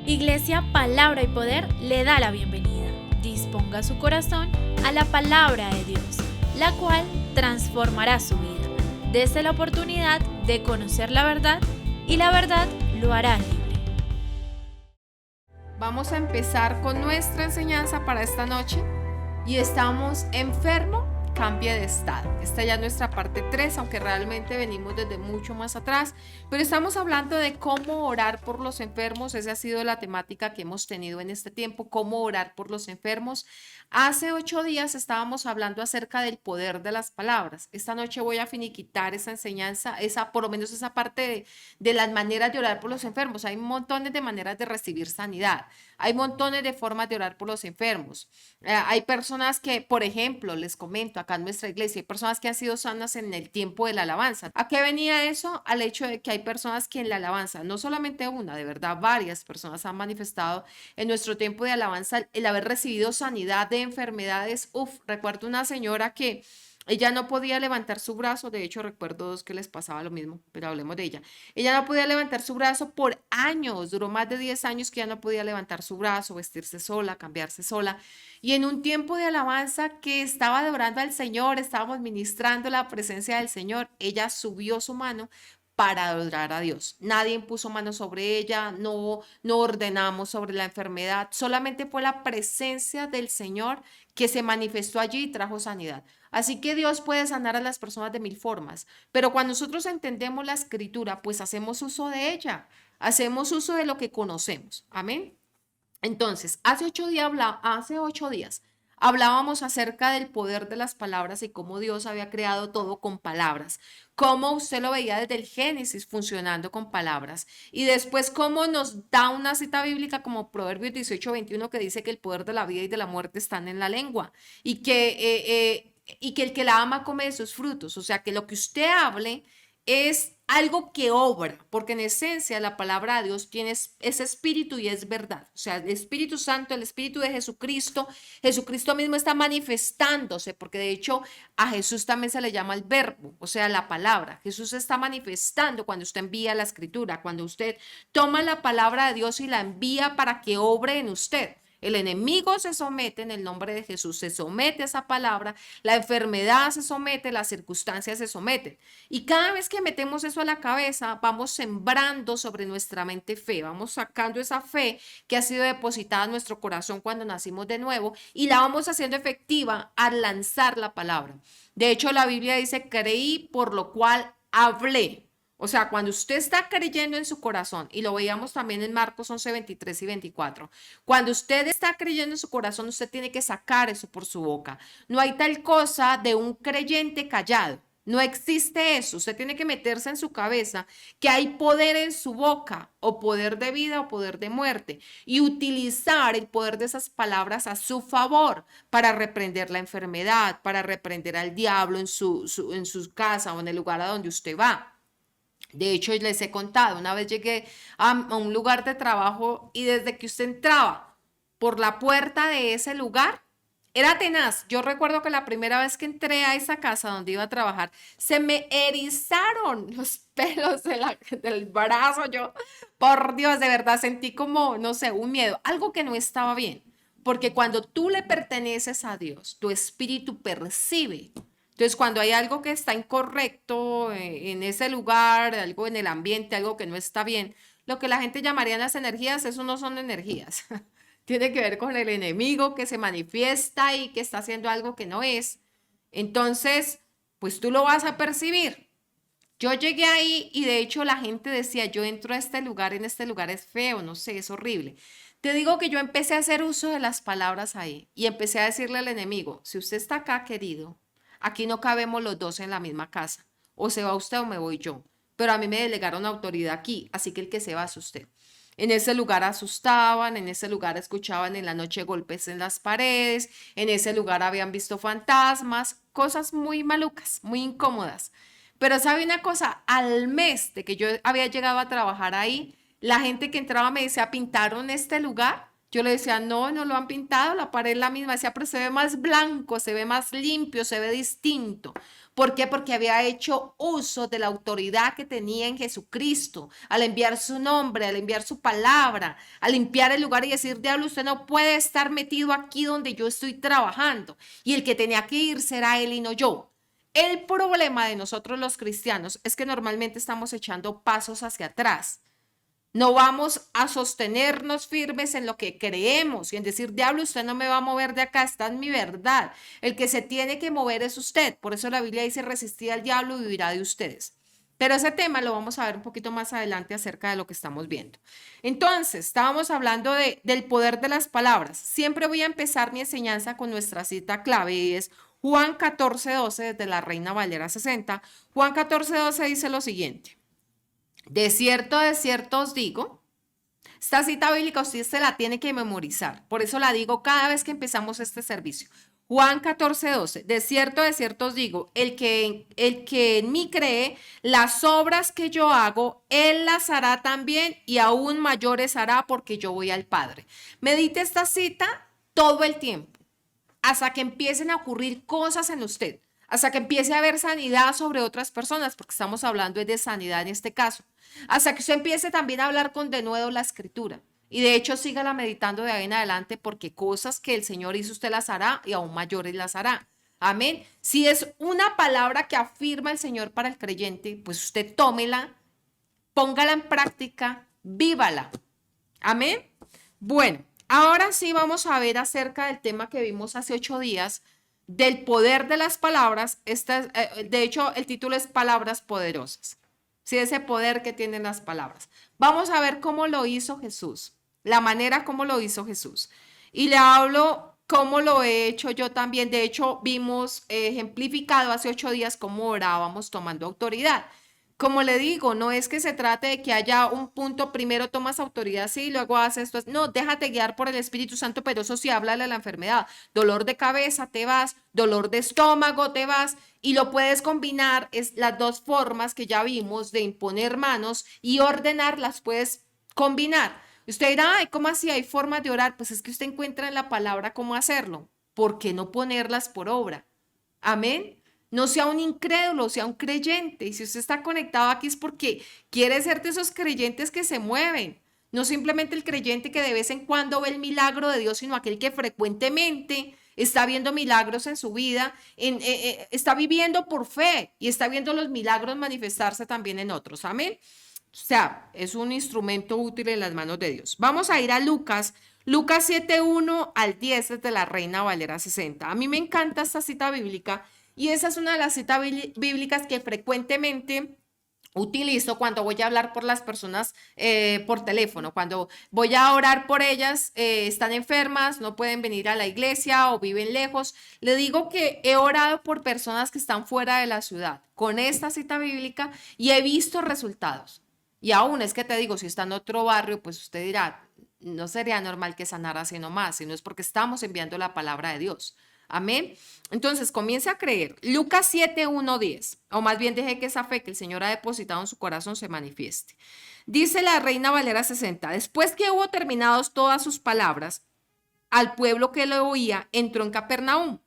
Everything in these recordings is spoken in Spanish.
Iglesia Palabra y Poder le da la bienvenida. Disponga su corazón a la palabra de Dios, la cual transformará su vida. Dese la oportunidad de conocer la verdad y la verdad lo hará libre. Vamos a empezar con nuestra enseñanza para esta noche y estamos enfermo, cambia de estado. Esta ya es nuestra parte 3, aunque realmente venimos desde mucho más atrás, pero estamos hablando de cómo orar por los enfermos. Esa ha sido la temática que hemos tenido en este tiempo, cómo orar por los enfermos. Hace 8 días estábamos hablando acerca del poder de las palabras. Esta noche voy a finiquitar esa enseñanza, por lo menos esa parte de las maneras de orar por los enfermos. Hay montones de maneras de recibir sanidad. Hay montones de formas de orar por los enfermos. Hay personas que, por ejemplo, les comento, acá en nuestra iglesia, hay personas que han sido sanas en el tiempo de la alabanza. ¿A qué venía eso? Al hecho de que hay personas que en la alabanza, no solamente una, de verdad, varias personas han manifestado en nuestro tiempo de alabanza el haber recibido sanidad de enfermedades. Recuerdo una señora que ella no podía levantar su brazo. De hecho, recuerdo dos que les pasaba lo mismo, pero hablemos de ella. Ella no podía levantar su brazo por años, duró más de 10 años que ya no podía levantar su brazo, vestirse sola, cambiarse sola. Y en un tiempo de alabanza que estaba adorando al Señor, estábamos ministrando la presencia del Señor, ella subió su mano para adorar a Dios. Nadie impuso mano sobre ella, no ordenamos sobre la enfermedad, solamente fue la presencia del Señor que se manifestó allí y trajo sanidad. Así que Dios puede sanar a las personas de mil formas, pero cuando nosotros entendemos la escritura, pues hacemos uso de ella, hacemos uso de lo que conocemos. Amén. Entonces, hace 8 días hablábamos acerca del poder de las palabras y cómo Dios había creado todo con palabras, cómo usted lo veía desde el Génesis funcionando con palabras y después cómo nos da una cita bíblica como Proverbios 18:21 que dice que el poder de la vida y de la muerte están en la lengua y que el que la ama come de sus frutos, o sea que lo que usted hable es algo que obra, porque en esencia la palabra de Dios tiene ese espíritu y es verdad. O sea, el Espíritu Santo, el Espíritu de Jesucristo, Jesucristo mismo está manifestándose, porque de hecho a Jesús también se le llama el verbo, o sea, la palabra. Jesús se está manifestando cuando usted envía la escritura, cuando usted toma la palabra de Dios y la envía para que obre en usted. El enemigo se somete en el nombre de Jesús, se somete a esa palabra, la enfermedad se somete, las circunstancias se someten. Y cada vez que metemos eso a la cabeza, vamos sembrando sobre nuestra mente fe, vamos sacando esa fe que ha sido depositada en nuestro corazón cuando nacimos de nuevo y la vamos haciendo efectiva al lanzar la palabra. De hecho, la Biblia dice, creí por lo cual hablé. O sea, cuando usted está creyendo en su corazón, y lo veíamos también en Marcos 11, 23 y 24, cuando usted está creyendo en su corazón, usted tiene que sacar eso por su boca. No hay tal cosa de un creyente callado. No existe eso. Usted tiene que meterse en su cabeza que hay poder en su boca, o poder de vida o poder de muerte, y utilizar el poder de esas palabras a su favor para reprender la enfermedad, para reprender al diablo en su casa o en el lugar a donde usted va. De hecho, les he contado, una vez llegué a un lugar de trabajo y desde que usted entraba por la puerta de ese lugar, era tenaz. Yo recuerdo que la primera vez que entré a esa casa donde iba a trabajar, se me erizaron los pelos del brazo. Yo, por Dios, de verdad sentí como, no sé, un miedo, algo que no estaba bien. Porque cuando tú le perteneces a Dios, tu espíritu percibe. Entonces, cuando hay algo que está incorrecto en ese lugar, algo en el ambiente, algo que no está bien, lo que la gente llamaría las energías, eso no son energías. Tiene que ver con el enemigo que se manifiesta y que está haciendo algo que no es. Entonces, pues tú lo vas a percibir. Yo llegué ahí y de hecho la gente decía, yo entro a este lugar, en este lugar es feo, no sé, es horrible. Te digo que yo empecé a hacer uso de las palabras ahí y empecé a decirle al enemigo, si usted está acá, querido, aquí no cabemos los dos en la misma casa. O se va usted o me voy yo. Pero a mí me delegaron autoridad aquí, así que el que se va es usted. En ese lugar asustaban, en ese lugar escuchaban en la noche golpes en las paredes, en ese lugar habían visto fantasmas, cosas muy malucas, muy incómodas. Pero sabe una cosa, al mes de que yo había llegado a trabajar ahí, la gente que entraba me decía, pintaron este lugar Yo le decía, no, no lo han pintado, la pared es la misma. Decía, pero se ve más blanco, se ve más limpio, se ve distinto. ¿Por qué? Porque había hecho uso de la autoridad que tenía en Jesucristo, al enviar su nombre, al enviar su palabra, al limpiar el lugar y decir, diablo, usted no puede estar metido aquí donde yo estoy trabajando. Y el que tenía que ir será él y no yo. El problema de nosotros los cristianos es que normalmente estamos echando pasos hacia atrás. No vamos a sostenernos firmes en lo que creemos y en decir, diablo, usted no me va a mover de acá, esta es mi verdad. El que se tiene que mover es usted. Por eso la Biblia dice, resistir al diablo y vivirá de ustedes. Pero ese tema lo vamos a ver un poquito más adelante acerca de lo que estamos viendo. Entonces, estábamos hablando del poder de las palabras. Siempre voy a empezar mi enseñanza con nuestra cita clave y es Juan 14:12 desde la Reina Valera 60. Juan 14:12 dice lo siguiente. De cierto os digo, esta cita bíblica usted se la tiene que memorizar. Por eso la digo cada vez que empezamos este servicio. Juan 14:12, de cierto os digo, el que en mí cree, las obras que yo hago, él las hará también y aún mayores hará porque yo voy al Padre. Medite esta cita todo el tiempo, hasta que empiecen a ocurrir cosas en usted, hasta que empiece a haber sanidad sobre otras personas, porque estamos hablando de sanidad en este caso, hasta que usted empiece también a hablar con denuedo la escritura. Y de hecho, sígala meditando de ahí en adelante, porque cosas que el Señor hizo, usted las hará y aún mayores las hará. Amén. Si es una palabra que afirma el Señor para el creyente, pues usted tómela, póngala en práctica, vívala. Amén. Bueno, ahora sí vamos a ver acerca del tema que vimos hace 8 días, del poder de las palabras. De hecho, el título es Palabras Poderosas. Sí, ese poder que tienen las palabras. Vamos a ver cómo lo hizo Jesús, la manera como lo hizo Jesús. Y le hablo cómo lo he hecho yo también. De hecho, vimos ejemplificado hace 8 días cómo orábamos tomando autoridad. Como le digo, no es que se trate de que haya un punto, primero tomas autoridad, sí, luego haces esto. No, déjate guiar por el Espíritu Santo, pero eso sí, háblale a la enfermedad. Dolor de cabeza, te vas. Dolor de estómago, te vas. Y lo puedes combinar, es las dos formas que ya vimos de imponer manos y ordenar, las puedes combinar. Usted dirá, ay, ¿cómo así? ¿Hay formas de orar? Pues es que usted encuentra en la palabra cómo hacerlo. ¿Por qué no ponerlas por obra? Amén. No sea un incrédulo, sea un creyente. Y si usted está conectado aquí es porque quiere ser de esos creyentes que se mueven. No simplemente el creyente que de vez en cuando ve el milagro de Dios, sino aquel que frecuentemente está viendo milagros en su vida, está viviendo por fe y está viendo los milagros manifestarse también en otros. Amén. O sea, es un instrumento útil en las manos de Dios. Vamos a ir a Lucas 7:1 al 10 desde la Reina Valera 60. A mí me encanta esta cita bíblica. Y esa es una de las citas bíblicas que frecuentemente utilizo cuando voy a hablar por las personas por teléfono, cuando voy a orar por ellas, están enfermas, no pueden venir a la iglesia o viven lejos. Le digo que he orado por personas que están fuera de la ciudad con esta cita bíblica y he visto resultados. Y aún es que te digo, si está en otro barrio, pues usted dirá, no sería normal que sanara así nomás, sino es porque estamos enviando la palabra de Dios. Amén. Entonces comience a creer. Lucas 7:1-10, o más bien deje que esa fe que el Señor ha depositado en su corazón se manifieste. Dice la Reina Valera 60, después que hubo terminado todas sus palabras, al pueblo que lo oía, entró en Capernaum.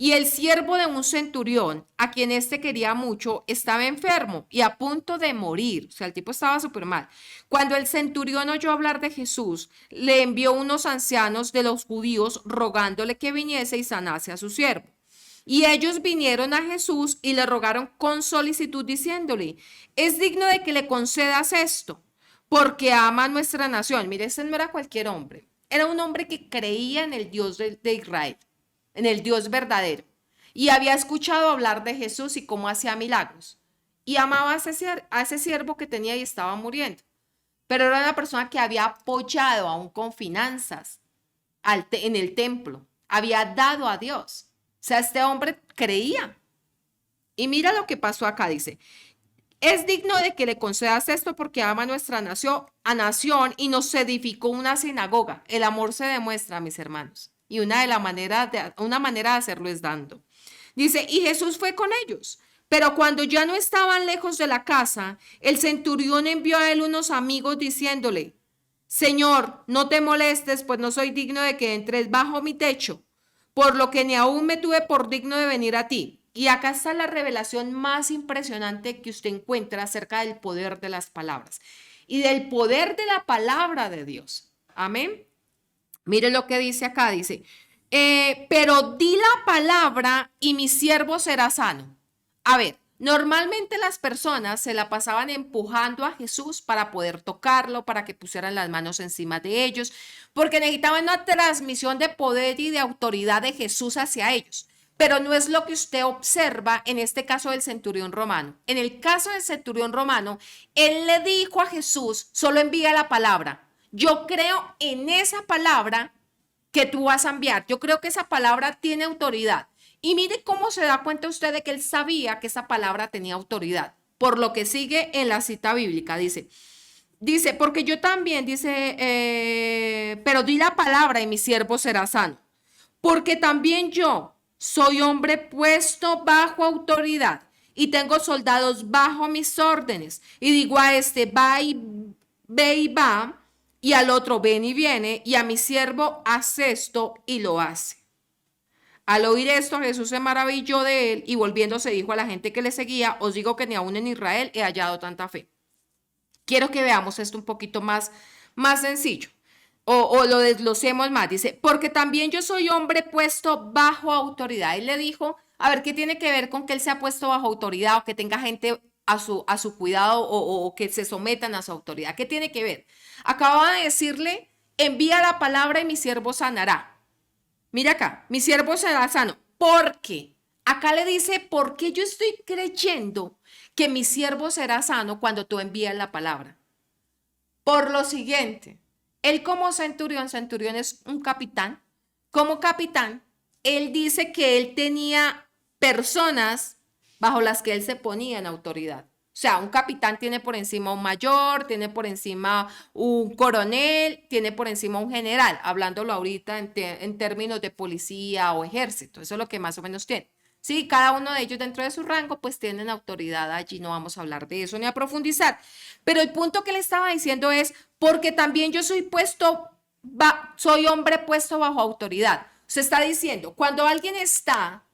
Y el siervo de un centurión, a quien éste quería mucho, estaba enfermo y a punto de morir. O sea, el tipo estaba súper mal. Cuando el centurión oyó hablar de Jesús, le envió unos ancianos de los judíos rogándole que viniese y sanase a su siervo. Y ellos vinieron a Jesús y le rogaron con solicitud diciéndole, es digno de que le concedas esto, porque ama a nuestra nación. Mire, ese no era cualquier hombre. Era un hombre que creía en el Dios de Israel, en el Dios verdadero, y había escuchado hablar de Jesús y cómo hacía milagros, y amaba a ese siervo que tenía y estaba muriendo, pero era una persona que había apoyado aún con finanzas en el templo, había dado a Dios, o sea, este hombre creía. Y mira lo que pasó acá, dice, es digno de que le concedas esto porque ama a nuestra nación y nos edificó una sinagoga. El amor se demuestra, mis hermanos. Y una manera de hacerlo es dando. Dice, y Jesús fue con ellos. Pero cuando ya no estaban lejos de la casa, el centurión envió a él unos amigos diciéndole, Señor, no te molestes, pues no soy digno de que entres bajo mi techo, por lo que ni aún me tuve por digno de venir a ti. Y acá está la revelación más impresionante que usted encuentra acerca del poder de las palabras y del poder de la palabra de Dios. Amén. Mire lo que dice acá, dice, pero di la palabra y mi siervo será sano. A ver, normalmente las personas se la pasaban empujando a Jesús para poder tocarlo, para que pusieran las manos encima de ellos, porque necesitaban una transmisión de poder y de autoridad de Jesús hacia ellos. Pero no es lo que usted observa en este caso del centurión romano. En el caso del centurión romano, él le dijo a Jesús, solo envía la palabra. Yo creo en esa palabra que tú vas a enviar. Yo creo que esa palabra tiene autoridad. Y mire cómo se da cuenta usted de que él sabía que esa palabra tenía autoridad. Por lo que sigue en la cita bíblica, dice, porque yo también, dice, pero di la palabra y mi siervo será sano. Porque también yo soy hombre puesto bajo autoridad y tengo soldados bajo mis órdenes. Y digo a este, ve y va, y al otro, ven y viene, y a mi siervo, haz esto, y lo hace. Al oír esto, Jesús se maravilló de él y volviéndose dijo a la gente que le seguía, os digo que ni aún en Israel he hallado tanta fe. Quiero que veamos esto un poquito más sencillo. O lo desglosemos más. Dice, porque también yo soy hombre puesto bajo autoridad. Él le dijo, a ver, ¿qué tiene que ver con que él sea puesto bajo autoridad o que tenga gente a su cuidado o que se sometan a su autoridad? ¿Qué tiene que ver? Acaba de decirle, envía la palabra y mi siervo sanará. Mira acá, mi siervo será sano. ¿Por qué? Acá le dice, ¿por qué yo estoy creyendo que mi siervo será sano cuando tú envías la palabra? Por lo siguiente. Él como centurión es un capitán. Como capitán, él dice que él tenía personas bajo las que él se ponía en autoridad. O sea, un capitán tiene por encima un mayor, tiene por encima un coronel, tiene por encima un general, hablándolo ahorita en términos de policía o ejército. Eso es lo que más o menos tiene. Sí, cada uno de ellos dentro de su rango pues tienen autoridad allí, no vamos a hablar de eso ni a profundizar. Pero el punto que le estaba diciendo es, porque también yo soy hombre puesto bajo autoridad. Se está diciendo, cuando alguien está,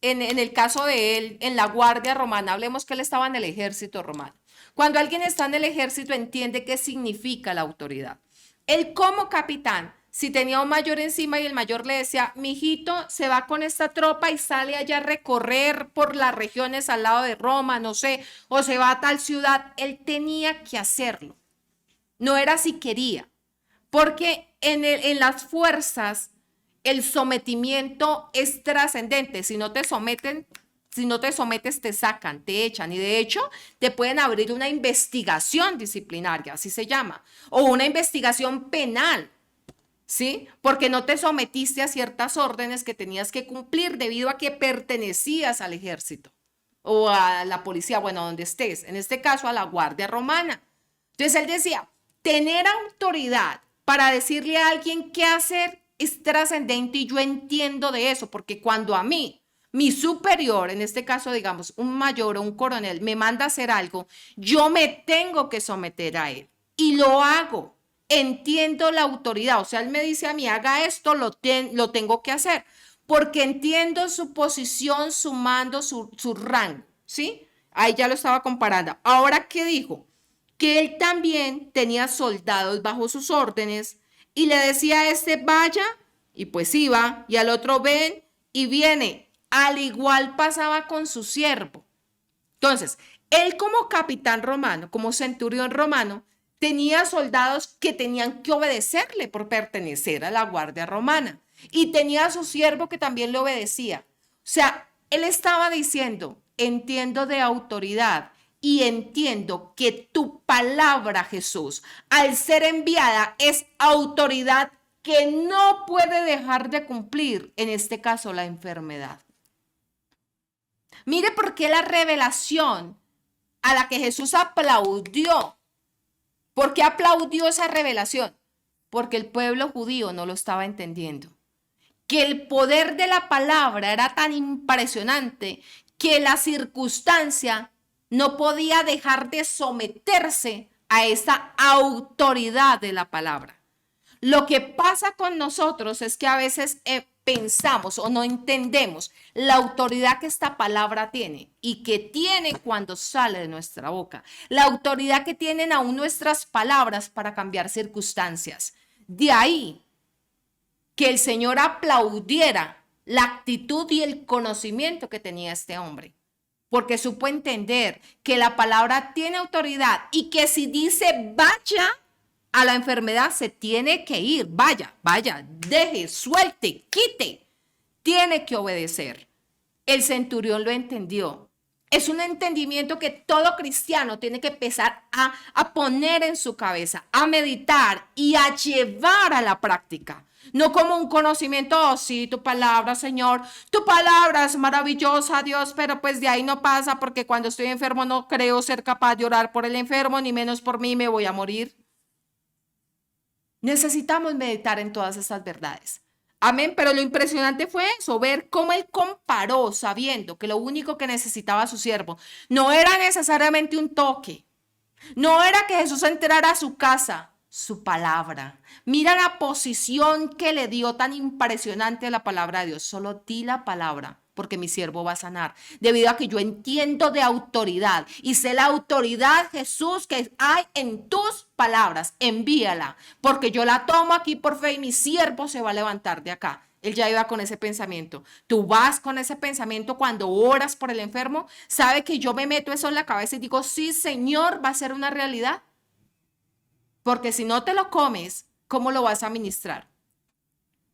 en el caso de él, en la guardia romana, hablemos que él estaba en el ejército romano. Cuando alguien está en el ejército entiende qué significa la autoridad. Él como capitán, si tenía un mayor encima y el mayor le decía, mijito, se va con esta tropa y sale allá a recorrer por las regiones al lado de Roma, no sé, o se va a tal ciudad, él tenía que hacerlo. No era si quería, porque en las fuerzas el sometimiento es trascendente. Si no te sometes, te sacan, te echan y de hecho te pueden abrir una investigación disciplinaria, así se llama, o una investigación penal. ¿Sí? Porque no te sometiste a ciertas órdenes que tenías que cumplir debido a que pertenecías al ejército o a la policía, bueno, donde estés, en este caso a la Guardia Romana. Entonces él decía, tener autoridad para decirle a alguien qué hacer es trascendente y yo entiendo de eso, porque cuando a mí, mi superior, en este caso, digamos, un mayor o un coronel, me manda a hacer algo, yo me tengo que someter a él y lo hago. Entiendo la autoridad, o sea, él me dice a mí, haga esto, lo tengo que hacer, porque entiendo su posición, su mando, su rango, ¿sí? Ahí ya lo estaba comparando. Ahora, ¿qué dijo? Que él también tenía soldados bajo sus órdenes y le decía a este, vaya, y pues iba, y al otro, ven y viene. Al igual pasaba con su siervo. Entonces, él como capitán romano, como centurión romano, tenía soldados que tenían que obedecerle por pertenecer a la guardia romana. Y tenía a su siervo que también le obedecía. O sea, él estaba diciendo, entiendo de autoridad y entiendo que tu palabra, Jesús, al ser enviada, es autoridad que no puede dejar de cumplir, en este caso, la enfermedad. Mire por qué la revelación a la que Jesús aplaudió. ¿Por qué aplaudió esa revelación? Porque el pueblo judío no lo estaba entendiendo. Que el poder de la palabra era tan impresionante que la circunstancia no podía dejar de someterse a esa autoridad de la palabra. Lo que pasa con nosotros es que a veces pensamos o no entendemos la autoridad que esta palabra tiene y que tiene cuando sale de nuestra boca. La autoridad que tienen aún nuestras palabras para cambiar circunstancias. De ahí que el Señor aplaudiera la actitud y el conocimiento que tenía este hombre. Porque supo entender que la palabra tiene autoridad y que si dice vaya a la enfermedad, se tiene que ir. Vaya, deje, suelte, quite. Tiene que obedecer. El centurión lo entendió. Es un entendimiento que todo cristiano tiene que empezar a poner en su cabeza, a meditar y a llevar a la práctica. No como un conocimiento, oh sí, tu palabra, Señor, tu palabra es maravillosa, Dios, pero pues de ahí no pasa porque cuando estoy enfermo no creo ser capaz de orar por el enfermo, ni menos por mí, me voy a morir. Necesitamos meditar en todas estas verdades. Amén, pero lo impresionante fue eso, ver cómo él comparó, sabiendo que lo único que necesitaba su siervo no era necesariamente un toque, no era que Jesús entrara a su casa, su palabra. Mira la posición que le dio tan impresionante a la palabra de Dios. Solo di la palabra, porque mi siervo va a sanar. Debido a que yo entiendo de autoridad y sé la autoridad, Jesús, que hay en tus palabras. Envíala, porque yo la tomo aquí por fe y mi siervo se va a levantar de acá. Él ya iba con ese pensamiento. Tú vas con ese pensamiento cuando oras por el enfermo. ¿Sabe que yo me meto eso en la cabeza y digo, sí, Señor, va a ser una realidad? Porque si no te lo comes, ¿cómo lo vas a ministrar?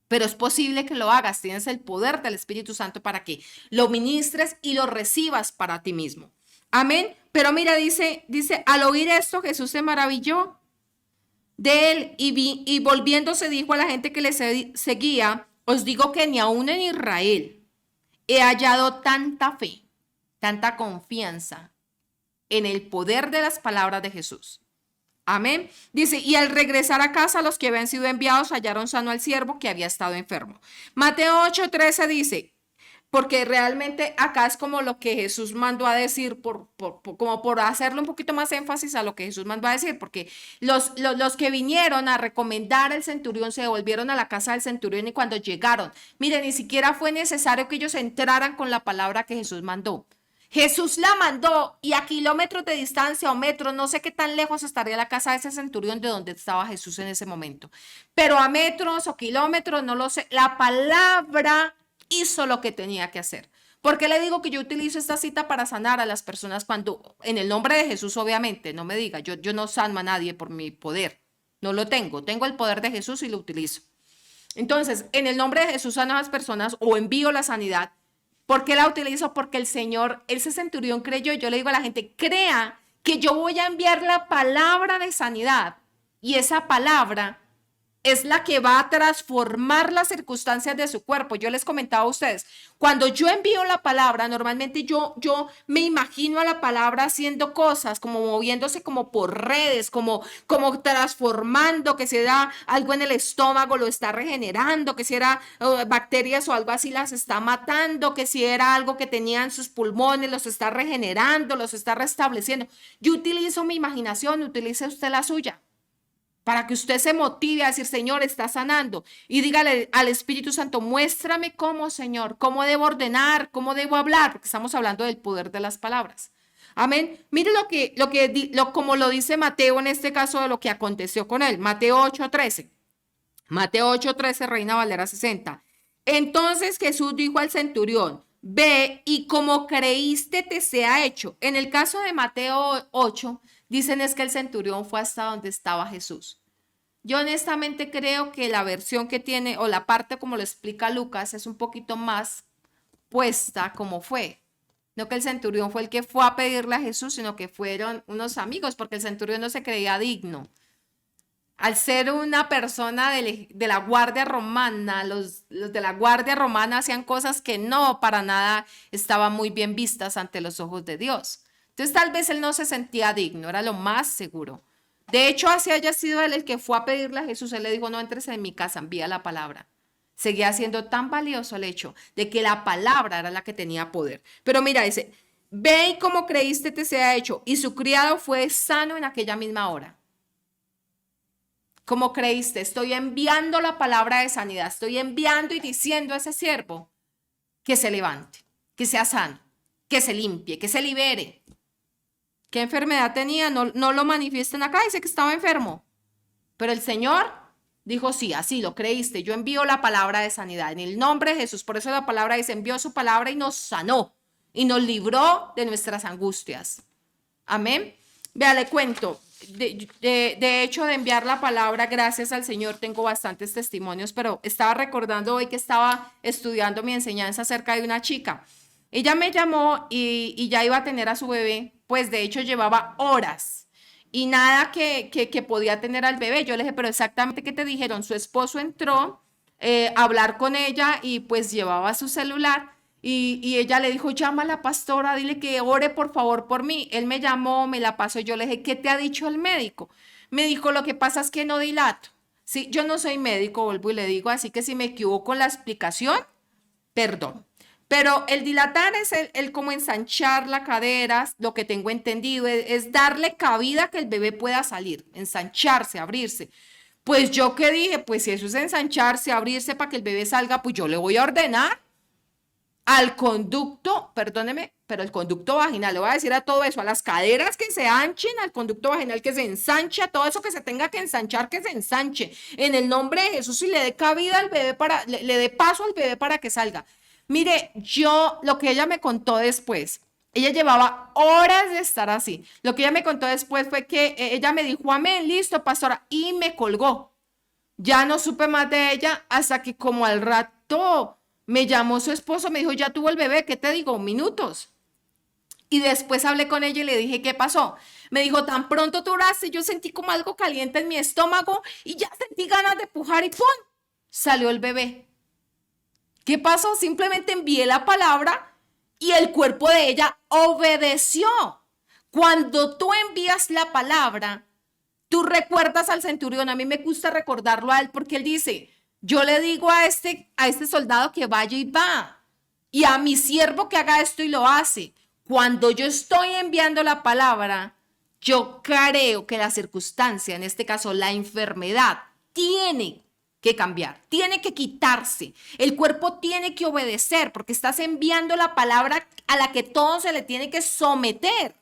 Pero es posible que lo hagas. Tienes el poder del Espíritu Santo para que lo ministres y lo recibas para ti mismo. Amén. Pero mira, dice, al oír esto, Jesús se maravilló de él y volviéndose dijo a la gente que le seguía, os digo que ni aún en Israel he hallado tanta fe, tanta confianza en el poder de las palabras de Jesús. Amén. Dice, y al regresar a casa, los que habían sido enviados hallaron sano al siervo que había estado enfermo. Mateo 8:13 dice, porque realmente acá es como lo que Jesús mandó a decir, como por hacerle un poquito más énfasis a lo que Jesús mandó a decir, porque los que vinieron a recomendar al centurión se devolvieron a la casa del centurión y cuando llegaron, miren, ni siquiera fue necesario que ellos entraran con la palabra que Jesús mandó. Jesús la mandó y a kilómetros de distancia o metros, no sé qué tan lejos estaría la casa de ese centurión de donde estaba Jesús en ese momento, pero a metros o kilómetros, no lo sé, la palabra hizo lo que tenía que hacer. ¿Por qué le digo que yo utilizo esta cita para sanar a las personas cuando, en el nombre de Jesús obviamente, no me diga, yo no sano a nadie por mi poder, no lo tengo el poder de Jesús y lo utilizo. Entonces, en el nombre de Jesús sano a las personas o envío la sanidad. ¿Por qué la utilizo? Porque el Señor, ese centurión creyó, y yo le digo a la gente, crea que yo voy a enviar la palabra de sanidad y esa palabra es la que va a transformar las circunstancias de su cuerpo. Yo les comentaba a ustedes, cuando yo envío la palabra, normalmente yo me imagino a la palabra haciendo cosas, como moviéndose como por redes, como transformando, que si era algo en el estómago lo está regenerando, que si era bacterias o algo así las está matando, que si era algo que tenía en sus pulmones los está regenerando, los está restableciendo. Yo utilizo mi imaginación, utilice usted la suya, para que usted se motive a decir, Señor, está sanando. Y dígale al Espíritu Santo, muéstrame cómo, Señor, cómo debo ordenar, cómo debo hablar, porque estamos hablando del poder de las palabras. Amén. Mire como lo dice Mateo en este caso de lo que aconteció con él. Mateo 8:13. Mateo 8:13, Reina Valera 60. Entonces Jesús dijo al centurión, ve y como creíste te sea hecho. En el caso de Mateo 8, dicen es que el centurión fue hasta donde estaba Jesús. Yo honestamente creo que la versión que tiene o la parte como lo explica Lucas es un poquito más puesta como fue. No que el centurión fue el que fue a pedirle a Jesús, sino que fueron unos amigos, porque el centurión no se creía digno. Al ser una persona de la guardia romana, los de la guardia romana hacían cosas que no para nada estaban muy bien vistas ante los ojos de Dios. Entonces tal vez él no se sentía digno, era lo más seguro. De hecho, así haya sido él el que fue a pedirle a Jesús, él le dijo, no entres en mi casa, envía la palabra. Seguía siendo tan valioso el hecho de que la palabra era la que tenía poder. Pero mira, dice, ve y como creíste te sea hecho. Y su criado fue sano en aquella misma hora. Como creíste, estoy enviando la palabra de sanidad, estoy enviando y diciendo a ese siervo que se levante, que sea sano, que se limpie, que se libere. ¿Qué enfermedad tenía? No lo manifiesten acá, dice que estaba enfermo. Pero el Señor dijo, sí, así lo creíste, yo envío la palabra de sanidad en el nombre de Jesús. Por eso la palabra dice, envió su palabra y nos sanó y nos libró de nuestras angustias. Amén. Vea, le cuento. De hecho, de enviar la palabra, gracias al Señor, tengo bastantes testimonios, pero estaba recordando hoy que estaba estudiando mi enseñanza acerca de una chica. Ella me llamó y ya iba a tener a su bebé, pues de hecho llevaba horas y nada que podía tener al bebé. Yo le dije, pero exactamente ¿qué te dijeron? Su esposo entró a hablar con ella y pues llevaba su celular. Y ella le dijo, llama a la pastora, dile que ore por favor por mí. Él me llamó, me la pasó, yo le dije, ¿qué te ha dicho el médico? Me dijo, lo que pasa es que no dilato. Sí, yo no soy médico, vuelvo y le digo, así que si me equivoco en la explicación, perdón. Pero el dilatar es el como ensanchar la cadera, lo que tengo entendido, es darle cabida a que el bebé pueda salir, ensancharse, abrirse. Pues yo qué dije, pues si eso es ensancharse, abrirse para que el bebé salga, pues yo le voy a ordenar al conducto, perdóneme, pero el conducto vaginal, le voy a decir a todo eso, a las caderas que se anchen, al conducto vaginal que se ensanche, a todo eso que se tenga que ensanchar, que se ensanche, en el nombre de Jesús y le dé cabida al bebé le dé paso al bebé para que salga. Mire, lo que ella me contó después, ella llevaba horas de estar así. Lo que ella me contó después fue que ella me dijo, amén, listo, pastora, y me colgó. Ya no supe más de ella hasta que como al rato me llamó su esposo, me dijo, ya tuvo el bebé, ¿qué te digo? Minutos. Y después hablé con ella y le dije, ¿qué pasó? Me dijo, tan pronto tú oraste, yo sentí como algo caliente en mi estómago y ya sentí ganas de pujar y ¡pum! Salió el bebé. ¿Qué pasó? Simplemente envié la palabra y el cuerpo de ella obedeció. Cuando tú envías la palabra, tú recuerdas al centurión. A mí me gusta recordarlo a él porque él dice, yo le digo a este soldado que vaya y va, y a mi siervo que haga esto y lo hace. Cuando yo estoy enviando la palabra, yo creo que la circunstancia, en este caso la enfermedad, tiene que cambiar, tiene que quitarse. El cuerpo tiene que obedecer porque estás enviando la palabra a la que todo se le tiene que someter.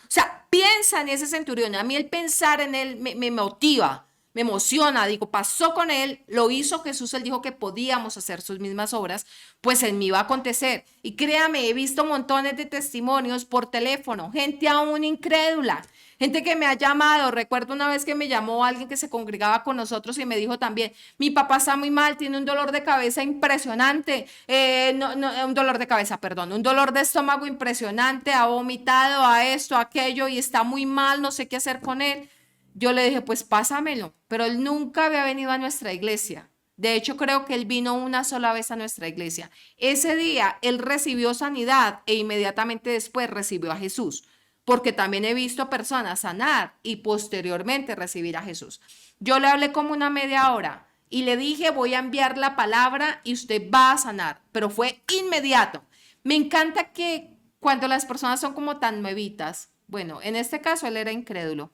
O sea, piensa en ese centurión. A mí el pensar en él me motiva, me emociona. Digo, pasó con él, lo hizo Jesús, él dijo que podíamos hacer sus mismas obras, pues en mí va a acontecer. Y créame, he visto montones de testimonios por teléfono, gente aún incrédula, gente que me ha llamado. Recuerdo una vez que me llamó alguien que se congregaba con nosotros y me dijo también, mi papá está muy mal, tiene un dolor de cabeza impresionante, un dolor de cabeza, perdón, un dolor de estómago impresionante, ha vomitado, a esto, a aquello y está muy mal, no sé qué hacer con él. Yo le dije, pues pásamelo, pero él nunca había venido a nuestra iglesia. De hecho, creo que él vino una sola vez a nuestra iglesia. Ese día él recibió sanidad e inmediatamente después recibió a Jesús, porque también he visto personas sanar y posteriormente recibir a Jesús. Yo le hablé como una media hora y le dije, voy a enviar la palabra y usted va a sanar, pero fue inmediato. Me encanta que cuando las personas son como tan nuevitas, bueno, en este caso él era incrédulo,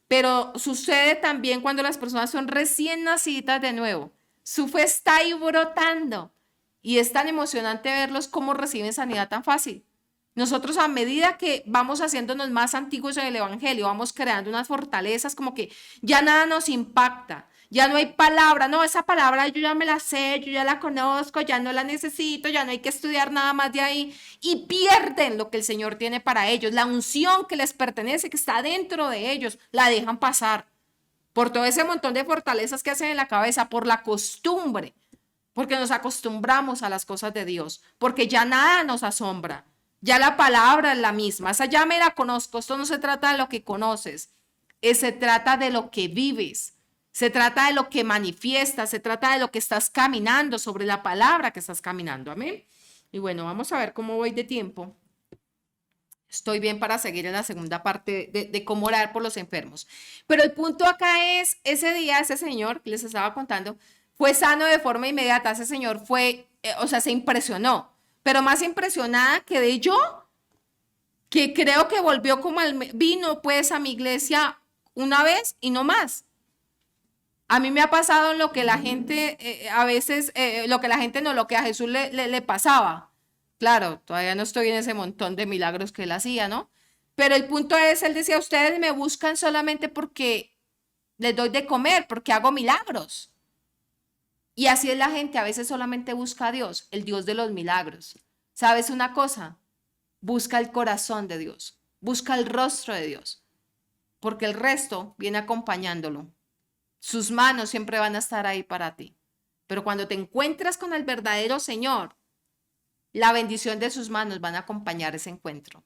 pero sucede también cuando las personas son recién nacidas de nuevo. Su fe está ahí brotando y es tan emocionante verlos cómo reciben sanidad tan fácil. Nosotros a medida que vamos haciéndonos más antiguos en el evangelio, vamos creando unas fortalezas como que ya nada nos impacta, ya no hay palabra, no, esa palabra yo ya me la sé, yo ya la conozco, ya no la necesito, ya no hay que estudiar nada más de ahí y pierden lo que el Señor tiene para ellos, la unción que les pertenece, que está dentro de ellos, la dejan pasar por todo ese montón de fortalezas que hacen en la cabeza, por la costumbre, porque nos acostumbramos a las cosas de Dios, porque ya nada nos asombra. Ya la palabra es la misma, esa ya me la conozco. Esto no se trata de lo que conoces, se trata de lo que vives, se trata de lo que manifiestas, se trata de lo que estás caminando, sobre la palabra que estás caminando, amén. Y bueno, vamos a ver cómo voy de tiempo. Estoy bien para seguir en la segunda parte de cómo orar por los enfermos. Pero el punto acá es, ese día, ese señor que les estaba contando, fue sano de forma inmediata. Ese señor fue, se impresionó. Pero más impresionada quedé yo, que creo que volvió como vino pues a mi iglesia una vez y no más. A mí me ha pasado lo que la gente, a veces, lo que la gente no, lo que a Jesús le pasaba. Claro, todavía no estoy en ese montón de milagros que él hacía, ¿no? Pero el punto es, él decía, ustedes me buscan solamente porque les doy de comer, porque hago milagros. Y así es la gente, a veces solamente busca a Dios, el Dios de los milagros. ¿Sabes una cosa? Busca el corazón de Dios, busca el rostro de Dios, porque el resto viene acompañándolo. Sus manos siempre van a estar ahí para ti. Pero cuando te encuentras con el verdadero Señor, la bendición de sus manos van a acompañar ese encuentro.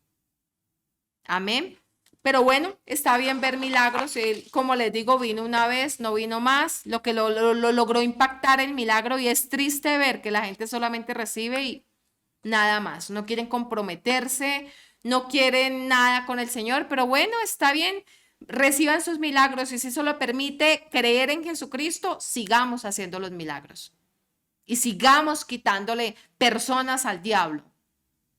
Amén. Pero bueno, está bien ver milagros. Él, como les digo, vino una vez, no vino más. Lo que lo logró impactar el milagro, y es triste ver que la gente solamente recibe y nada más. No quieren comprometerse, no quieren nada con el Señor, pero bueno, está bien. Reciban sus milagros, y si eso lo permite creer en Jesucristo, sigamos haciendo los milagros y sigamos quitándole personas al diablo,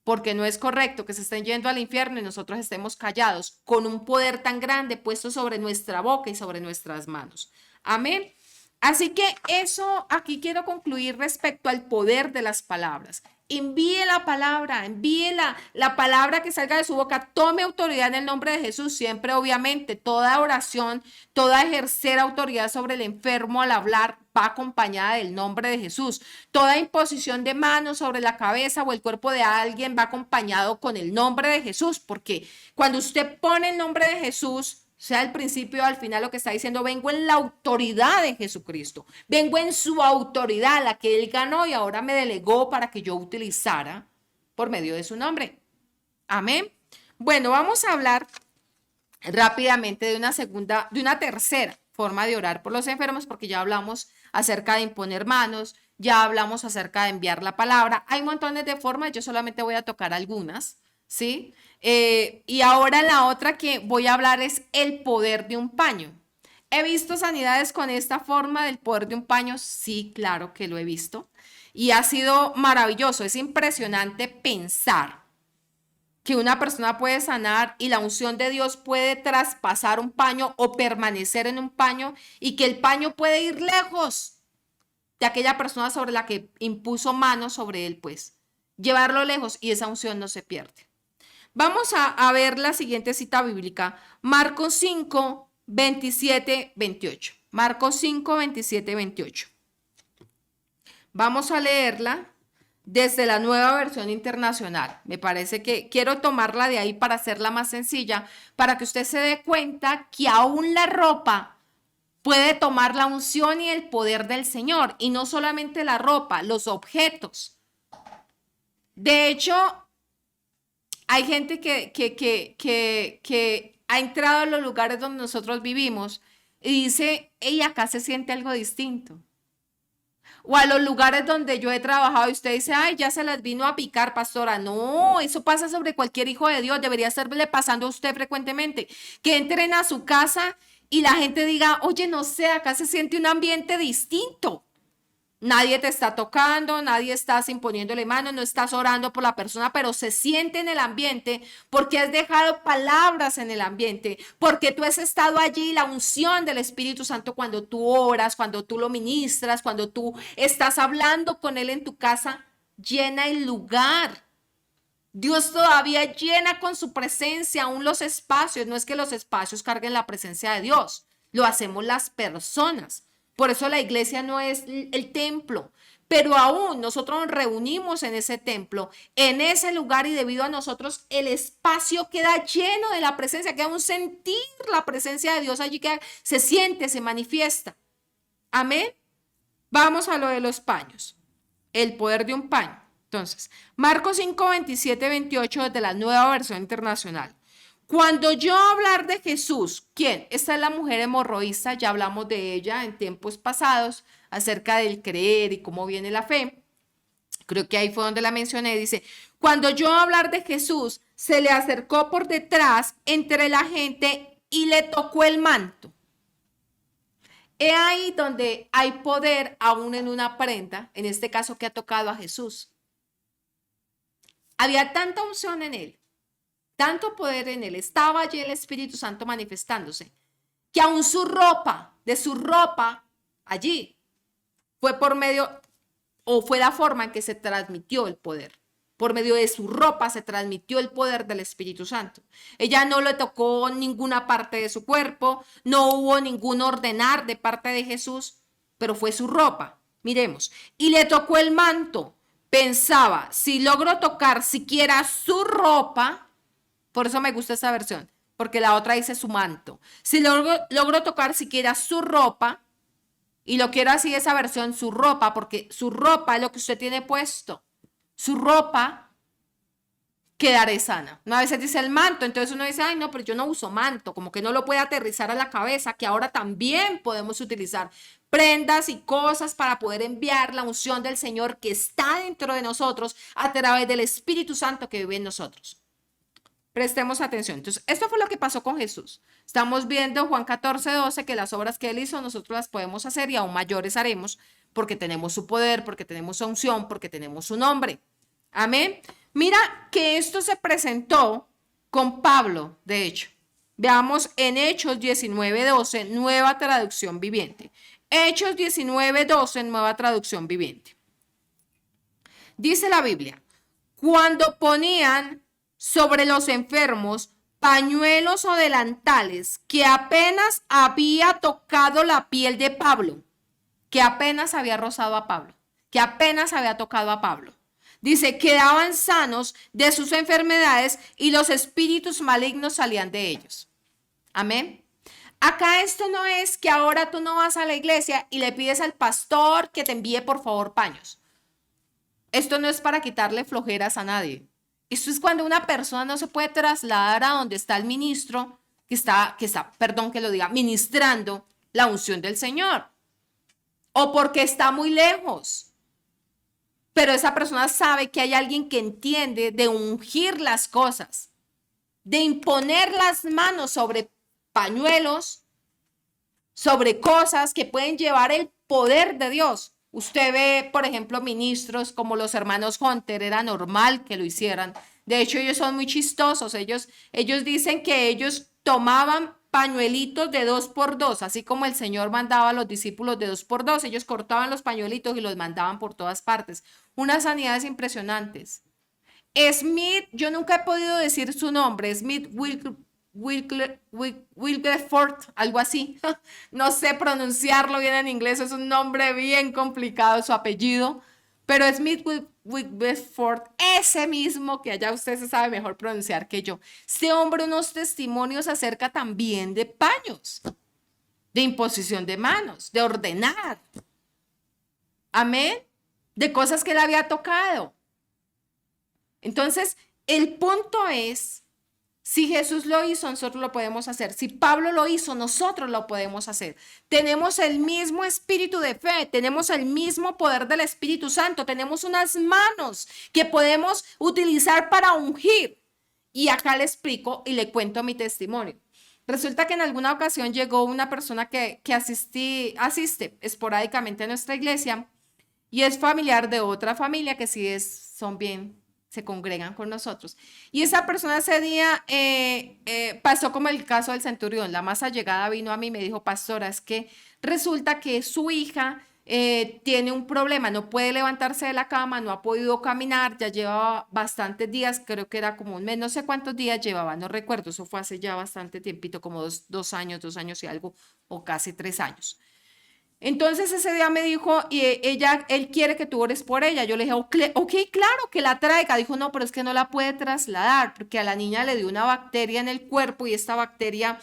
porque no es correcto que se estén yendo al infierno y nosotros estemos callados con un poder tan grande puesto sobre nuestra boca y sobre nuestras manos. Amén. Así que eso aquí quiero concluir respecto al poder de las palabras. Envíe la palabra, envíe la palabra que salga de su boca, tome autoridad en el nombre de Jesús, siempre obviamente toda oración, toda ejercer autoridad sobre el enfermo al hablar va acompañada del nombre de Jesús. Toda imposición de manos sobre la cabeza o el cuerpo de alguien va acompañado con el nombre de Jesús, porque cuando usted pone el nombre de Jesús, sea al principio o al final, lo que está diciendo, vengo en la autoridad de Jesucristo, vengo en su autoridad, la que él ganó y ahora me delegó para que yo utilizara por medio de su nombre. Amén. Bueno, vamos a hablar rápidamente de una tercera forma de orar por los enfermos, porque ya hablamos acerca de imponer manos, ya hablamos acerca de enviar la palabra. Hay montones de formas, yo solamente voy a tocar algunas, ¿sí? Y ahora la otra que voy a hablar es el poder de un paño. ¿He visto sanidades con esta forma del poder de un paño? Sí, claro que lo he visto. Y ha sido maravilloso, es impresionante pensar que una persona puede sanar y la unción de Dios puede traspasar un paño o permanecer en un paño, y que el paño puede ir lejos de aquella persona sobre la que impuso manos sobre él, pues llevarlo lejos, y esa unción no se pierde. Vamos a ver la siguiente cita bíblica, Marcos 5, 27, 28. Marcos 5, 27, 28. Vamos a leerla desde la Nueva Versión Internacional. Me parece que quiero tomarla de ahí para hacerla más sencilla, para que usted se dé cuenta que aún la ropa puede tomar la unción y el poder del Señor, y no solamente la ropa, los objetos. De hecho, hay gente que ha entrado a los lugares donde nosotros vivimos y dice, hey, acá se siente algo distinto. O a los lugares donde yo he trabajado y usted dice, ay, ya se las vino a picar, pastora. No, eso pasa sobre cualquier hijo de Dios. Debería estarle pasando a usted frecuentemente. Que entren a su casa y la gente diga, oye, no sé, acá se siente un ambiente distinto. Nadie te está tocando, nadie estás imponiéndole mano, no estás orando por la persona, pero se siente en el ambiente porque has dejado palabras en el ambiente, porque tú has estado allí, la unción del Espíritu Santo cuando tú oras, cuando tú lo ministras, cuando tú estás hablando con él en tu casa, llena el lugar. Dios todavía llena con su presencia aún los espacios. No es que los espacios carguen la presencia de Dios, lo hacemos las personas. Por eso la iglesia no es el templo, pero aún nosotros nos reunimos en ese templo, en ese lugar, y debido a nosotros el espacio queda lleno de la presencia, queda un sentir la presencia de Dios allí, que se siente, se manifiesta. Amén. Vamos a lo de los paños, el poder de un paño. Entonces, Marcos 5, 27, 28 de la Nueva Versión Internacional. Cuando yo hablar de Jesús, ¿quién? Esta es la mujer hemorroísta, ya hablamos de ella en tiempos pasados, acerca del creer y cómo viene la fe. Creo que ahí fue donde la mencioné. Dice, cuando yo hablar de Jesús, se le acercó por detrás entre la gente y le tocó el manto. He ahí donde hay poder aún en una prenda, en este caso que ha tocado a Jesús. Había tanta unción en él, tanto poder en él, estaba allí el Espíritu Santo manifestándose, que aún su ropa, allí, fue por medio, o fue la forma en que se transmitió el poder. Por medio de su ropa se transmitió el poder del Espíritu Santo. Ella no le tocó ninguna parte de su cuerpo, no hubo ningún ordenar de parte de Jesús, pero fue su ropa. Miremos, y le tocó el manto. Pensaba, si logro tocar siquiera su ropa, por eso me gusta esta versión, porque la otra dice su manto. Si logro tocar siquiera su ropa, y lo quiero así esa versión, su ropa, porque su ropa es lo que usted tiene puesto. Su ropa, quedaré sana. Una vez dice el manto, entonces uno dice, ay no, pero yo no uso manto, como que no lo puede aterrizar a la cabeza, que ahora también podemos utilizar prendas y cosas para poder enviar la unción del Señor que está dentro de nosotros a través del Espíritu Santo que vive en nosotros. Prestemos atención. Entonces, esto fue lo que pasó con Jesús. Estamos viendo Juan 14:12, que las obras que Él hizo nosotros las podemos hacer y aún mayores haremos porque tenemos su poder, porque tenemos su unción, porque tenemos su nombre. Amén. Mira que esto se presentó con Pablo, de hecho. Veamos en Hechos 19:12, nueva traducción viviente. Hechos 19:12, nueva traducción viviente. Dice la Biblia, cuando ponían sobre los enfermos pañuelos o delantales que apenas había tocado la piel de Pablo, que apenas había rozado a Pablo, que apenas había tocado a Pablo. Dice, quedaban sanos de sus enfermedades y los espíritus malignos salían de ellos. Amén. Acá esto no es que ahora tú no vas a la iglesia y le pides al pastor que te envíe por favor paños. Esto no es para quitarle flojeras a nadie. Esto es cuando una persona no se puede trasladar a donde está el ministro que está, perdón que lo diga, ministrando la unción del Señor. O porque está muy lejos. Pero esa persona sabe que hay alguien que entiende de ungir las cosas, de imponer las manos sobre pañuelos, sobre cosas que pueden llevar el poder de Dios. Usted ve, por ejemplo, ministros como los hermanos Hunter, era normal que lo hicieran. De hecho, ellos son muy chistosos. Ellos dicen que ellos tomaban pañuelitos de 2x2, así como el Señor mandaba a los discípulos de 2x2, ellos cortaban los pañuelitos y los mandaban por todas partes. Unas sanidades impresionantes. Smith, yo nunca he podido decir su nombre, Smith Wilberforce, algo así. No sé pronunciarlo bien en inglés, es un nombre bien complicado su apellido, pero Smith Wilberforce, ese mismo que allá usted se sabe mejor pronunciar que yo. Este hombre unos testimonios acerca también de paños, de imposición de manos, de ordenar. Amén. De cosas que él había tocado. Entonces, el punto es, si Jesús lo hizo, nosotros lo podemos hacer. Si Pablo lo hizo, nosotros lo podemos hacer. Tenemos el mismo espíritu de fe, tenemos el mismo poder del Espíritu Santo, tenemos unas manos que podemos utilizar para ungir. Y acá le explico y le cuento mi testimonio. Resulta que en alguna ocasión llegó una persona que asiste esporádicamente a nuestra iglesia y es familiar de otra familia que sí son bien, se congregan con nosotros. Y esa persona ese día pasó como el caso del centurión. La más allegada vino a mí y me dijo, pastora, es que resulta que su hija tiene un problema, no puede levantarse de la cama, no ha podido caminar, ya lleva bastantes días, creo que era como un mes, no sé cuántos días llevaba, no recuerdo, eso fue hace ya bastante tiempito, como dos años y algo, o casi 3 años. Entonces ese día me dijo, y él quiere que tú ores por ella. Yo le dije, ok, claro, que la traiga. Dijo, no, pero es que no la puede trasladar, porque a la niña le dio una bacteria en el cuerpo y esta bacteria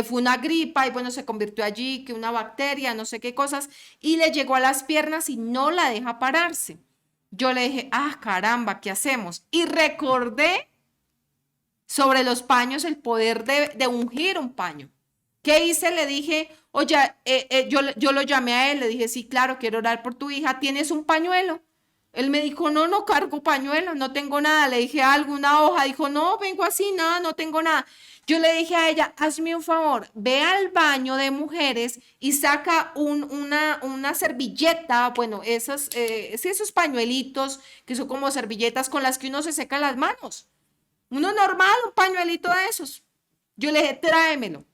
fue una gripa y bueno, se convirtió allí, que una bacteria, no sé qué cosas, y le llegó a las piernas y no la deja pararse. Yo le dije, caramba, ¿qué hacemos? Y recordé sobre los paños el poder de ungir un paño. ¿Qué hice? Le dije, oye, yo lo llamé a él, le dije, sí, claro, quiero orar por tu hija, ¿tienes un pañuelo? Él me dijo, no cargo pañuelo, no tengo nada. Le dije, ¿alguna hoja? Dijo, no, vengo así, nada, no tengo nada. Yo le dije a ella, hazme un favor, ve al baño de mujeres y saca una servilleta, bueno, esos pañuelitos que son como servilletas con las que uno se seca las manos. Uno normal, un pañuelito de esos. Yo le dije, tráemelo.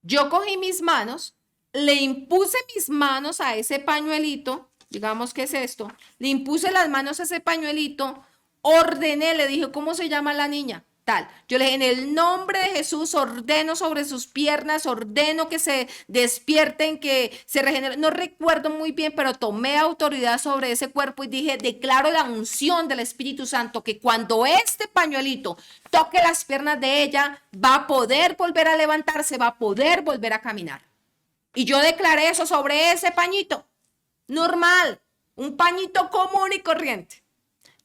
Yo cogí mis manos, le impuse mis manos a ese pañuelito, digamos que es esto, le impuse las manos a ese pañuelito, ordené, le dije, ¿cómo se llama la niña? Tal. Yo le dije, en el nombre de Jesús, ordeno sobre sus piernas, ordeno que se despierten, que se regeneren. No recuerdo muy bien, pero tomé autoridad sobre ese cuerpo y dije, declaro la unción del Espíritu Santo, que cuando este pañuelito toque las piernas de ella, va a poder volver a levantarse, va a poder volver a caminar. Y yo declaré eso sobre ese pañito, normal, un pañito común y corriente.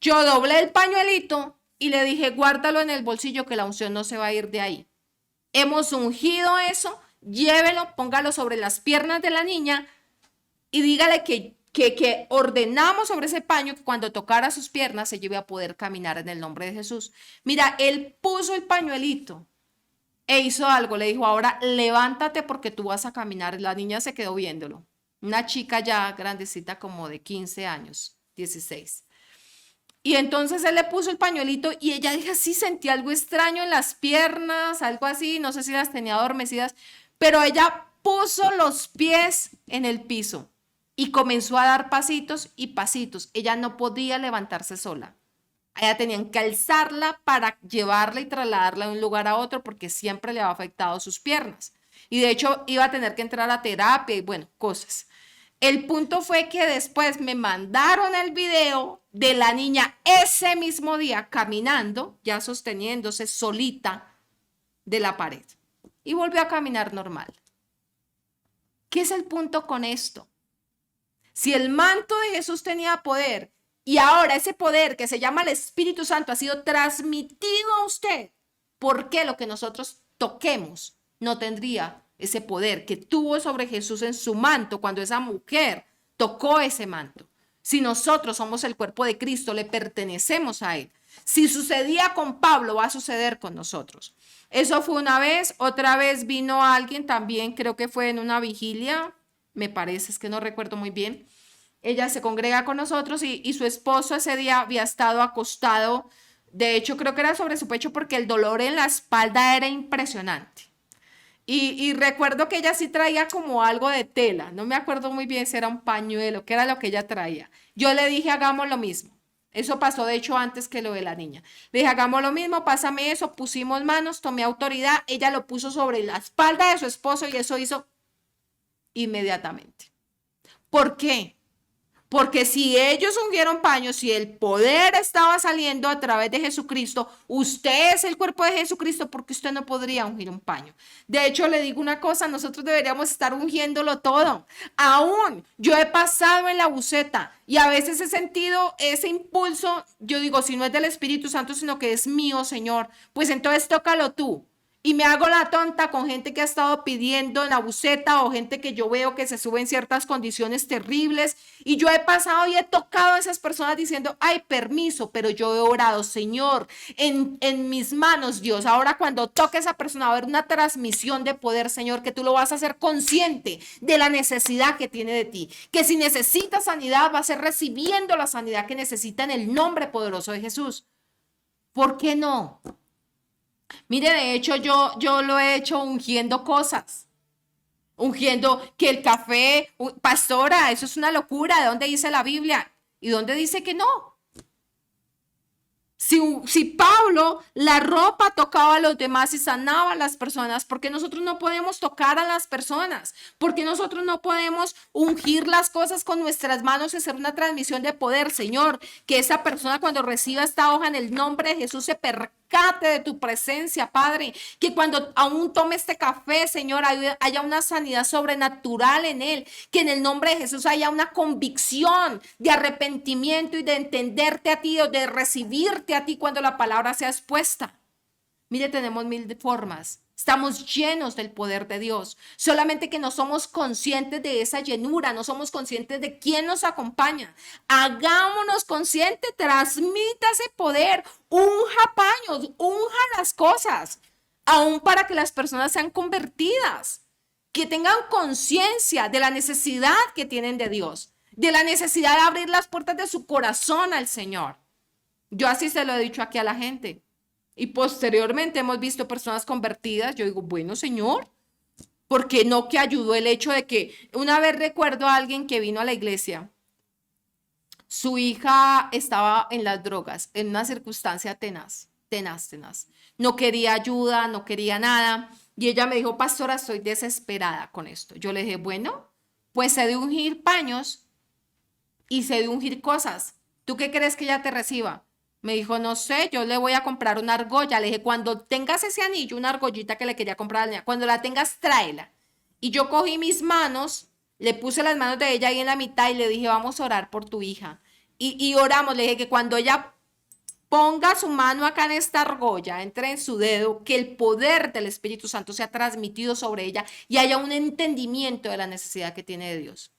Yo doblé el pañuelito y le dije, guárdalo en el bolsillo que la unción no se va a ir de ahí. Hemos ungido eso, llévelo, póngalo sobre las piernas de la niña y dígale que ordenamos sobre ese paño que cuando tocara sus piernas se lleve a poder caminar en el nombre de Jesús. Mira, él puso el pañuelito e hizo algo, le dijo, ahora levántate porque tú vas a caminar. La niña se quedó viéndolo. Una chica ya grandecita como de 15 años, 16. Y entonces él le puso el pañuelito y ella dijo, sí, sentí algo extraño en las piernas, algo así, no sé si las tenía adormecidas, pero ella puso los pies en el piso y comenzó a dar pasitos y pasitos. Ella no podía levantarse sola. Ella tenían que alzarla para llevarla y trasladarla de un lugar a otro porque siempre le había afectado sus piernas. Y de hecho iba a tener que entrar a terapia y bueno, cosas. El punto fue que después me mandaron el video de la niña ese mismo día caminando, ya sosteniéndose solita de la pared. Y volvió a caminar normal. ¿Qué es el punto con esto? Si el manto de Jesús tenía poder y ahora ese poder que se llama el Espíritu Santo ha sido transmitido a usted, ¿por qué lo que nosotros toquemos no tendría ese poder que tuvo sobre Jesús en su manto cuando esa mujer tocó ese manto? Si nosotros somos el cuerpo de Cristo, le pertenecemos a Él. Si sucedía con Pablo, va a suceder con nosotros. Eso fue una vez. Otra vez vino alguien también, creo que fue en una vigilia, me parece, es que no recuerdo muy bien. Ella se congrega con nosotros y su esposo ese día había estado acostado. De hecho, creo que era sobre su pecho porque el dolor en la espalda era impresionante. Y recuerdo que ella sí traía como algo de tela. No me acuerdo muy bien si era un pañuelo, qué era lo que ella traía. Yo le dije, hagamos lo mismo. Eso pasó, de hecho, antes que lo de la niña. Le dije, hagamos lo mismo, pásame eso. Pusimos manos, tomé autoridad. Ella lo puso sobre la espalda de su esposo y eso hizo inmediatamente. ¿Por qué? Porque si ellos ungieron paños, si el poder estaba saliendo a través de Jesucristo, usted es el cuerpo de Jesucristo, porque usted no podría ungir un paño. De hecho, le digo una cosa, nosotros deberíamos estar ungiéndolo todo. Aún yo he pasado en la buceta y a veces he sentido ese impulso. Yo digo, si no es del Espíritu Santo, sino que es mío, Señor, pues entonces tócalo tú. Y me hago la tonta con gente que ha estado pidiendo en la buceta o gente que yo veo que se sube en ciertas condiciones terribles. Y yo he pasado y he tocado a esas personas diciendo, ay, permiso, pero yo he orado, Señor, en mis manos, Dios. Ahora cuando toque a esa persona va a haber una transmisión de poder, Señor, que tú lo vas a hacer consciente de la necesidad que tiene de ti. Que si necesita sanidad, va a ser recibiendo la sanidad que necesita en el nombre poderoso de Jesús. ¿Por qué no? Mire, de hecho, yo lo he hecho ungiendo cosas. Ungiendo que el café, pastora, eso es una locura. ¿De dónde dice la Biblia? ¿Y dónde dice que no? Si Pablo, la ropa tocaba a los demás y sanaba a las personas, ¿por qué nosotros no podemos tocar a las personas? ¿Por qué nosotros no podemos ungir las cosas con nuestras manos y hacer una transmisión de poder, Señor? Que esa persona cuando reciba esta hoja en el nombre de Jesús se percate de tu presencia, Padre. Que cuando aún tome este café, Señor, haya una sanidad sobrenatural en él. Que en el nombre de Jesús haya una convicción de arrepentimiento y de entenderte a ti o de recibirte a ti cuando la palabra sea expuesta. Mire, tenemos mil formas. Estamos llenos del poder de Dios. Solamente que no somos conscientes de esa llenura, no somos conscientes de quién nos acompaña. Hagámonos conscientes, transmita ese poder, unja paños, unja las cosas, aún para que las personas sean convertidas, que tengan conciencia de la necesidad que tienen de Dios, de la necesidad de abrir las puertas de su corazón al Señor. Yo así se lo he dicho aquí a la gente. Y posteriormente hemos visto personas convertidas. Yo digo, bueno, Señor, ¿por qué no que ayudó el hecho de que una vez recuerdo a alguien que vino a la iglesia? Su hija estaba en las drogas, en una circunstancia tenaz. No quería ayuda, no quería nada. Y ella me dijo, pastora, estoy desesperada con esto. Yo le dije, bueno, pues sé de ungir paños y sé de ungir cosas. ¿Tú qué crees que ella te reciba? Me dijo, no sé, yo le voy a comprar una argolla. Le dije, cuando tengas ese anillo, una argollita que le quería comprar a la niña, cuando la tengas, tráela. Y yo cogí mis manos, le puse las manos de ella ahí en la mitad y le dije, vamos a orar por tu hija. Y oramos, le dije que cuando ella ponga su mano acá en esta argolla, entre en su dedo, que el poder del Espíritu Santo sea transmitido sobre ella y haya un entendimiento de la necesidad que tiene de Dios.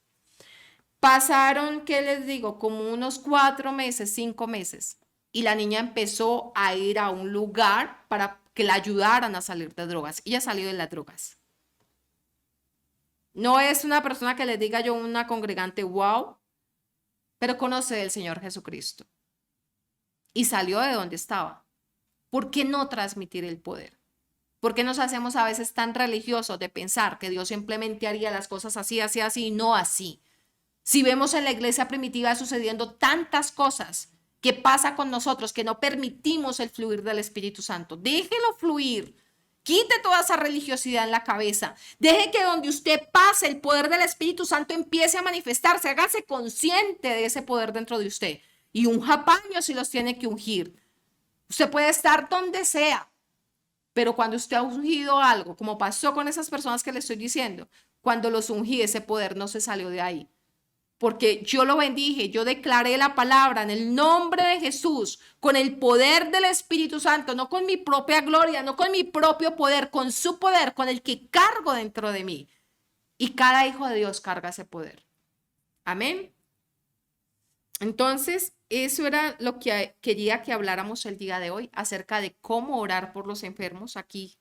Pasaron, ¿qué les digo? Como unos 4 meses, 5 meses. Y la niña empezó a ir a un lugar para que la ayudaran a salir de drogas. Ella salió de las drogas. No es una persona que les diga yo una congregante, wow, pero conoce del Señor Jesucristo. Y salió de donde estaba. ¿Por qué no transmitir el poder? ¿Por qué nos hacemos a veces tan religiosos de pensar que Dios simplemente haría las cosas así, así, así y no así? Si vemos en la iglesia primitiva sucediendo tantas cosas, ¿qué pasa con nosotros que no permitimos el fluir del Espíritu Santo? Déjelo fluir. Quite toda esa religiosidad en la cabeza. Deje que donde usted pase, el poder del Espíritu Santo empiece a manifestarse. Hágase consciente de ese poder dentro de usted. Y unja paños si los tiene que ungir. Usted puede estar donde sea, pero cuando usted ha ungido algo, como pasó con esas personas que le estoy diciendo, cuando los ungí, ese poder no se salió de ahí. Porque yo lo bendije, yo declaré la palabra en el nombre de Jesús, con el poder del Espíritu Santo, no con mi propia gloria, no con mi propio poder, con su poder, con el que cargo dentro de mí. Y cada hijo de Dios carga ese poder. Amén. Entonces, eso era lo que quería que habláramos el día de hoy, acerca de cómo orar por los enfermos. Aquí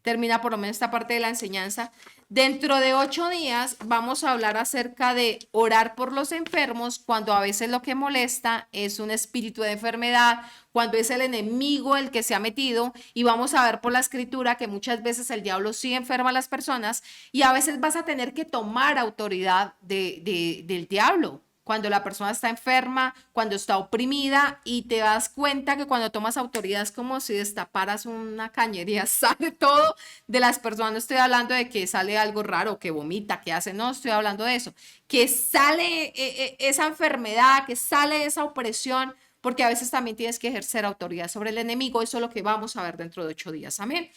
termina por lo menos esta parte de la enseñanza. Dentro de 8 días vamos a hablar acerca de orar por los enfermos cuando a veces lo que molesta es un espíritu de enfermedad, cuando es el enemigo el que se ha metido, y vamos a ver por la escritura que muchas veces el diablo sí enferma a las personas y a veces vas a tener que tomar autoridad del diablo. Cuando la persona está enferma, cuando está oprimida y te das cuenta que cuando tomas autoridad es como si destaparas una cañería, sale todo de las personas. No estoy hablando de que sale algo raro, que vomita, que hace, no estoy hablando de eso. Que sale esa enfermedad, que sale esa opresión, porque a veces también tienes que ejercer autoridad sobre el enemigo. Eso es lo que vamos a ver dentro de 8 días. Amén.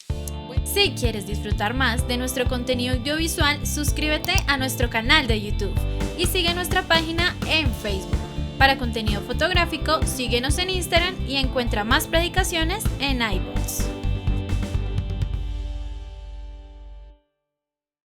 Si quieres disfrutar más de nuestro contenido audiovisual, suscríbete a nuestro canal de YouTube y sigue nuestra página en Facebook. Para contenido fotográfico, síguenos en Instagram y encuentra más predicaciones en iVoox.